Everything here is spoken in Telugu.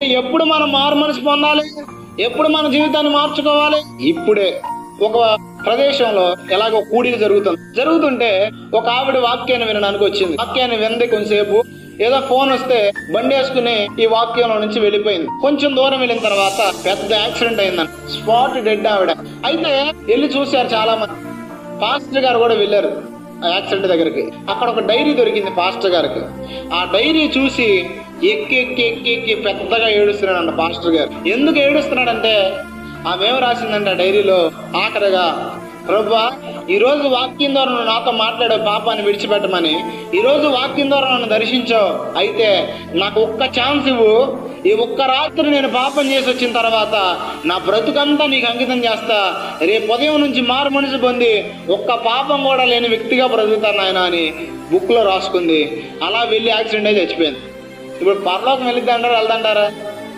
ఎప్పుడు మనం మారు మనసు పొందాలి, ఎప్పుడు మన జీవితాన్ని మార్చుకోవాలి? ఇప్పుడే. ఒక ప్రదేశంలో ఎలాగో కూడిక జరుగుతుంటే ఒక ఆవిడ వాక్యాన్ని వినడానికి వచ్చింది. వాక్యాన్ని వింది కొంతసేపు, ఏదో ఫోన్ వస్తే బండి వేసుకుని ఈ వాక్యంలో నుంచి వెళ్ళిపోయింది. కొంచెం దూరం వెళ్ళిన తర్వాత పెద్ద యాక్సిడెంట్ అయిందని, స్పాట్ డెడ్ ఆవిడ. అయితే వెళ్ళి చూశారు చాలా మంది. పాస్టర్ గారు కూడా వెళ్ళారు ఆ యాక్సిడెంట్ దగ్గరికి. అక్కడ ఒక డైరీ దొరికింది పాస్టర్ గారికి. ఆ డైరీ చూసి ఎక్కి ఎక్కి ఎక్కి ఎక్కి పెద్దగా ఏడుస్తున్నాడంట పాస్టర్ గారు. ఎందుకు ఏడుస్తున్నాడంటే ఆమె ఏం రాసిందంటే ఆ డైరీలో ఆఖరిగా, ప్రభువా, ఈరోజు వాక్యం ద్వారా నువ్వు నాతో మాట్లాడే పాపాన్ని విడిచిపెట్టమని, ఈరోజు వాక్యం ద్వారా నన్ను దర్శించావు, అయితే నాకు ఒక్క ఛాన్స్ ఇవ్వు, ఈ ఒక్క రాత్రి నేను పాపం చేసి వచ్చిన తర్వాత నా బ్రతుకంతా నీకు అంకితం చేస్తా, రేపు ఉదయం నుంచి మారు మనసు పొంది ఒక్క పాపం కూడా లేని వ్యక్తిగా బ్రతుకుతాను ఆయన అని బుక్లో రాసుకుంది. అలా వెళ్ళి యాక్సిడెంట్ అయి చచ్చిపోయింది. ఇప్పుడు పరలోకం వెళ్ళిద్దంటారా వెళ్దంటారా?